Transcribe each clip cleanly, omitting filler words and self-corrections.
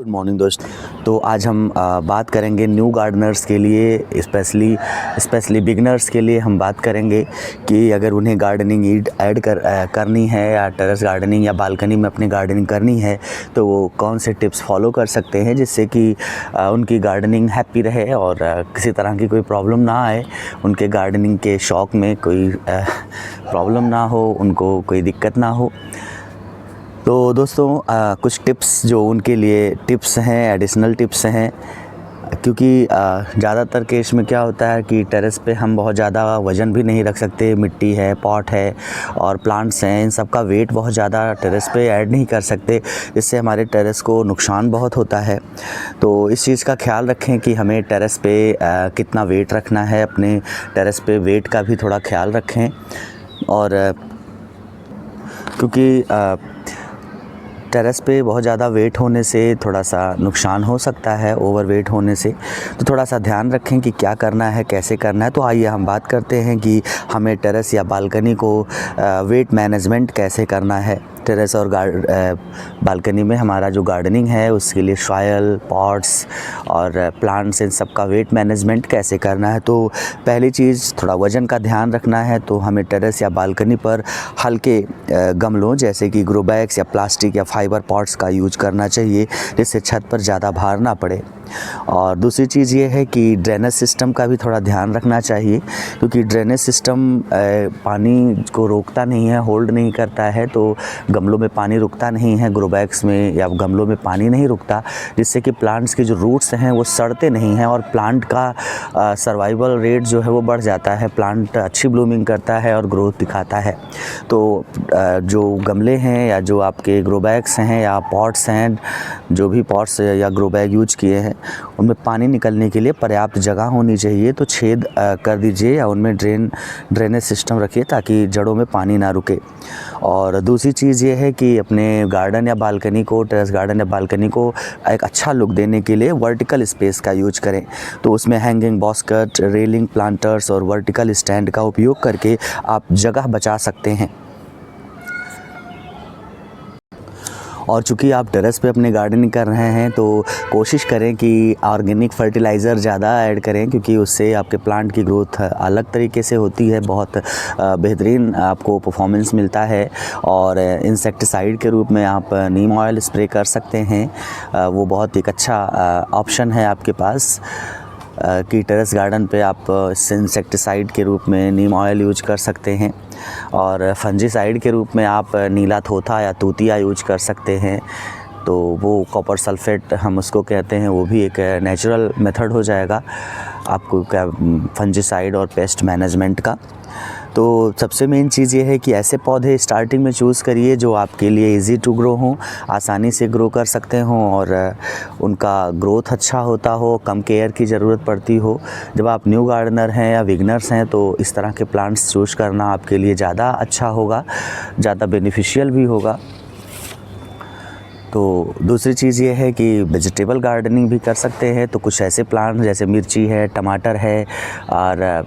Good morning दोस्त। तो आज हम बात करेंगे न्यू गार्डनर्स के लिए, स्पेशली बिगनर्स के लिए हम बात करेंगे कि अगर उन्हें गार्डनिंग ऐड करनी है या टेरेस गार्डनिंग या बालकनी में अपनी गार्डनिंग करनी है तो वो कौन से टिप्स फॉलो कर सकते हैं जिससे कि उनकी गार्डनिंग हैप्पी रहे और किसी तरह की कोई प्रॉब्लम ना आए, उनके गार्डनिंग के शौक़ में कोई प्रॉब्लम ना हो, उनको कोई दिक्कत ना हो। तो दोस्तों कुछ टिप्स जो उनके लिए टिप्स हैं, एडिशनल टिप्स हैं, क्योंकि ज़्यादातर केस में क्या होता है कि टेरेस पे हम बहुत ज़्यादा वज़न भी नहीं रख सकते। मिट्टी है, पॉट है और प्लांट्स हैं, इन सब का वेट बहुत ज़्यादा टेरेस पे ऐड नहीं कर सकते, इससे हमारे टेरेस को नुकसान बहुत होता है। तो इस चीज़ का ख्याल रखें कि हमें टेरेस पे कितना वेट रखना है, अपने टेरेस पे वेट का भी थोड़ा ख्याल रखें। और क्योंकि टेरेस पे बहुत ज़्यादा वेट होने से थोड़ा सा नुकसान हो सकता है, ओवर वेट होने से, तो थोड़ा सा ध्यान रखें कि क्या करना है, कैसे करना है। तो आइए हम बात करते हैं कि हमें टेरेस या बालकनी को वेट मैनेजमेंट कैसे करना है। टेरेस और बालकनी में हमारा जो गार्डनिंग है उसके लिए सॉयल, पॉट्स और प्लांट्स, इन सब का वेट मैनेजमेंट कैसे करना है। तो पहली चीज़, थोड़ा वज़न का ध्यान रखना है। तो हमें टेरेस या बालकनी पर हल्के गमलों जैसे कि ग्रो बैग्स या प्लास्टिक या फाइबर पॉट्स का यूज करना चाहिए, जिससे छत पर ज़्यादा भार ना पड़े। और दूसरी चीज़ ये है कि ड्रेनेज सिस्टम का भी थोड़ा ध्यान रखना चाहिए, क्योंकि ड्रेनेज सिस्टम पानी को रोकता नहीं है, होल्ड नहीं करता है। तो गमलों में पानी रुकता नहीं है, ग्रो बैग्स में या गमलों में पानी नहीं रुकता, जिससे कि प्लांट्स के जो रूट्स हैं वो सड़ते नहीं हैं और प्लांट का सर्वाइवल रेट जो है वो बढ़ जाता है। प्लांट अच्छी ब्लूमिंग करता है और ग्रोथ दिखाता है। तो जो गमले हैं या जो आपके ग्रो बैग्स हैं या पॉट्स हैं, जो भी पॉट्स या ग्रो बैग यूज किए हैं, उनमें पानी निकलने के लिए पर्याप्त जगह होनी चाहिए। तो छेद कर दीजिए या उनमें ड्रेनेज सिस्टम रखिए ताकि जड़ों में पानी ना रुके। और दूसरी चीज़ ये है कि अपने गार्डन या बालकनी को, टेरेस गार्डन या बालकनी को एक अच्छा लुक देने के लिए वर्टिकल स्पेस का यूज करें। तो उसमें हैंगिंग बास्केट, रेलिंग प्लांटर्स और वर्टिकल स्टैंड का उपयोग करके आप जगह बचा सकते हैं। और चूँकि आप टेरेस पे अपने गार्डनिंग कर रहे हैं तो कोशिश करें कि ऑर्गेनिक फर्टिलाइज़र ज़्यादा ऐड करें, क्योंकि उससे आपके प्लांट की ग्रोथ अलग तरीके से होती है, बहुत बेहतरीन आपको परफॉर्मेंस मिलता है। और इंसेक्टिसाइड के रूप में आप नीम ऑयल स्प्रे कर सकते हैं, वो बहुत एक अच्छा ऑप्शन है आपके पास कि टेरेस गार्डन पे आप इंसेक्टिसाइड के रूप में नीम ऑयल यूज कर सकते हैं। और फंजीसाइड के रूप में आप नीला थोथा या तूतिया यूज कर सकते हैं। तो वो कॉपर सल्फेट हम उसको कहते हैं, वो भी एक नेचुरल मेथड हो जाएगा आपको क्या फंजीसाइड और पेस्ट मैनेजमेंट का। तो सबसे मेन चीज़ ये है कि ऐसे पौधे स्टार्टिंग में चूज़ करिए जो आपके लिए इजी टू ग्रो हों, आसानी से ग्रो कर सकते हों और उनका ग्रोथ अच्छा होता हो, कम केयर की ज़रूरत पड़ती हो। जब आप न्यू गार्डनर हैं या बिगनर्स हैं तो इस तरह के प्लांट्स चूज़ करना आपके लिए ज़्यादा अच्छा होगा, ज़्यादा बेनिफिशियल भी होगा। तो दूसरी चीज़ ये है कि वेजिटेबल गार्डनिंग भी कर सकते हैं। तो कुछ ऐसे प्लांट जैसे मिर्ची है, टमाटर है और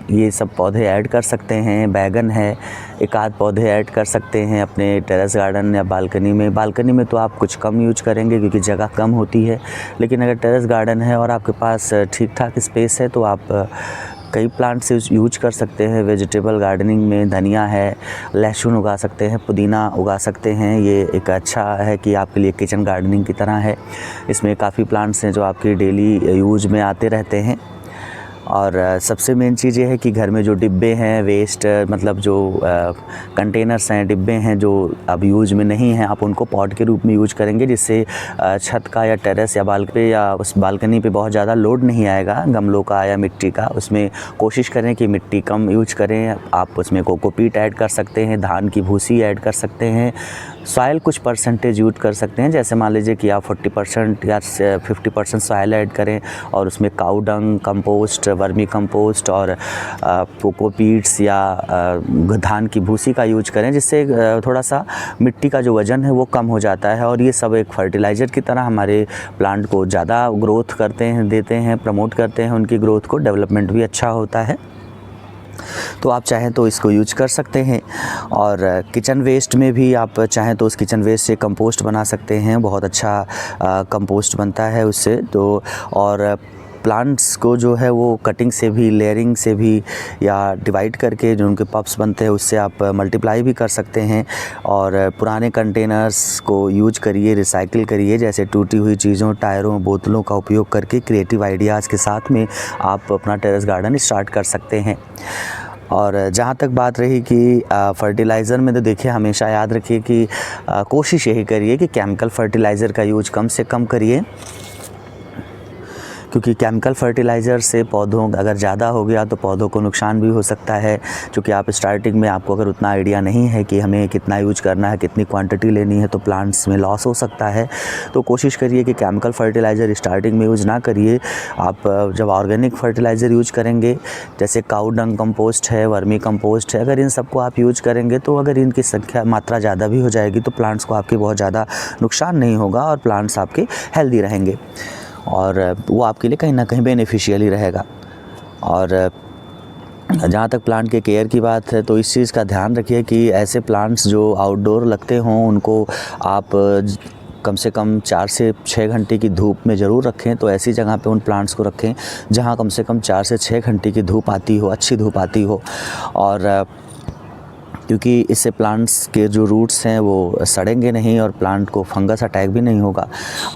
ये सब पौधे ऐड कर सकते हैं, बैगन है, एक आध पौधे ऐड कर सकते हैं अपने टेरेस गार्डन या बालकनी में। बालकनी में तो आप कुछ कम यूज करेंगे क्योंकि जगह कम होती है, लेकिन अगर टेरेस गार्डन है और आपके पास ठीक ठाक स्पेस है तो आप कई प्लांट्स यूज कर सकते हैं। वेजिटेबल गार्डनिंग में धनिया है, लहसुन उगा सकते हैं, पुदीना उगा सकते हैं। ये एक अच्छा है कि आपके लिए किचन गार्डनिंग की तरह है। इसमें काफ़ी प्लांट्स हैं जो आपके डेली यूज में आते रहते हैं। और सबसे मेन चीज़ ये है कि घर में जो डिब्बे हैं, वेस्ट मतलब जो कंटेनर्स हैं, डिब्बे हैं जो अब यूज में नहीं हैं, आप उनको पॉट के रूप में यूज करेंगे, जिससे छत का या टेरेस या बालकनी या उस बालकनी पे बहुत ज़्यादा लोड नहीं आएगा गमलों का या मिट्टी का। उसमें कोशिश करें कि मिट्टी कम यूज करें। आप उसमें कोकोपीट ऐड कर सकते हैं, धान की भूसी ऐड कर सकते हैं, सॉइल कुछ परसेंटेज यूज कर सकते हैं। जैसे मान लीजिए कि आप 40% या 50% सॉइल ऐड करें और उसमें काऊ डंग, कंपोस्ट, वर्मी कंपोस्ट और कोकोपीट्स या धान की भूसी का यूज करें, जिससे थोड़ा सा मिट्टी का जो वज़न है वो कम हो जाता है। और ये सब एक फर्टिलाइज़र की तरह हमारे प्लांट को ज़्यादा ग्रोथ करते हैं, देते हैं, प्रमोट करते हैं, उनकी ग्रोथ को, डेवलपमेंट भी अच्छा होता है। तो आप चाहें तो इसको यूज कर सकते हैं। और किचन वेस्ट में भी आप चाहें तो उस किचन वेस्ट से कंपोस्ट बना सकते हैं, बहुत अच्छा कंपोस्ट बनता है उससे। तो और प्लांट्स को जो है वो कटिंग से भी, लेयरिंग से भी या डिवाइड करके जो उनके पप्स बनते हैं उससे आप मल्टीप्लाई भी कर सकते हैं। और पुराने कंटेनर्स को यूज करिए, रिसाइकिल करिए, जैसे टूटी हुई चीज़ों, टायरों, बोतलों का उपयोग करके क्रिएटिव आइडियाज़ के साथ में आप अपना टेरेस गार्डन स्टार्ट कर सकते हैं। और जहाँ तक बात रही कि फर्टिलाइज़र में, तो देखिए हमेशा याद रखिए कि कोशिश यही करिए कि केमिकल फर्टिलाइज़र का यूज कम से कम करिए, क्योंकि केमिकल फर्टिलाइज़र से पौधों अगर ज़्यादा हो गया तो पौधों को नुकसान भी हो सकता है। क्योंकि आप स्टार्टिंग में, आपको अगर उतना आइडिया नहीं है कि हमें कितना यूज करना है, कितनी क्वांटिटी लेनी है, तो प्लांट्स में लॉस हो सकता है। तो कोशिश करिए कि केमिकल फर्टिलाइज़र स्टार्टिंग में यूज़ ना करिए। आप जब ऑर्गेनिक फर्टिलाइज़र यूज करेंगे, जैसे काऊ डंग कंपोस्ट है, वर्मी कंपोस्ट है, अगर इन सबको आप यूज करेंगे तो अगर इनकी मात्रा ज़्यादा भी हो जाएगी तो प्लांट्स को आपके बहुत ज़्यादा नुकसान नहीं होगा और प्लांट्स आपके हेल्दी रहेंगे और वो आपके लिए कहीं ना कहीं बेनिफिशियल ही रहेगा। और जहाँ तक प्लांट के केयर की बात है, तो इस चीज़ का ध्यान रखिए कि ऐसे प्लांट्स जो आउटडोर लगते हों उनको आप कम से कम 4 से 6 घंटे की धूप में ज़रूर रखें। तो ऐसी जगह पे उन प्लांट्स को रखें जहाँ कम से कम 4 से 6 घंटे की धूप आती हो, अच्छी धूप आती हो। और क्योंकि इससे प्लांट्स के जो रूट्स हैं वो सड़ेंगे नहीं और प्लांट को फंगस अटैक भी नहीं होगा।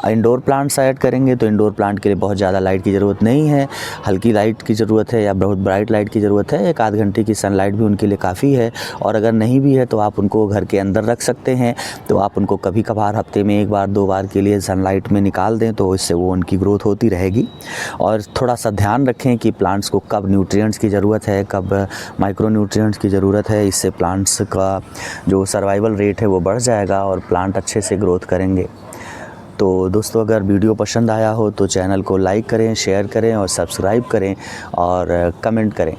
इंडोर प्लांट्स ऐड करेंगे तो इंडोर प्लांट के लिए बहुत ज़्यादा लाइट की ज़रूरत नहीं है, हल्की लाइट की ज़रूरत है या बहुत ब्राइट लाइट की ज़रूरत है। 1 आध घंटे की सनलाइट भी उनके लिए काफ़ी है। और अगर नहीं भी है तो आप उनको घर के अंदर रख सकते हैं। तो आप उनको कभी कभार हफ्ते में 1 बार 2 बार के लिए सनलाइट में निकाल दें तो इससे वो उनकी ग्रोथ होती रहेगी। और थोड़ा सा ध्यान रखें कि प्लांट्स को कब न्यूट्रिएंट्स की ज़रूरत है, कब माइक्रो न्यूट्रिएंट्स की ज़रूरत है। इससे प्लांट्स का जो सर्वाइवल रेट है वो बढ़ जाएगा और प्लांट अच्छे से ग्रोथ करेंगे। तो दोस्तों, अगर वीडियो पसंद आया हो तो चैनल को लाइक करें, शेयर करें और सब्सक्राइब करें और कमेंट करें।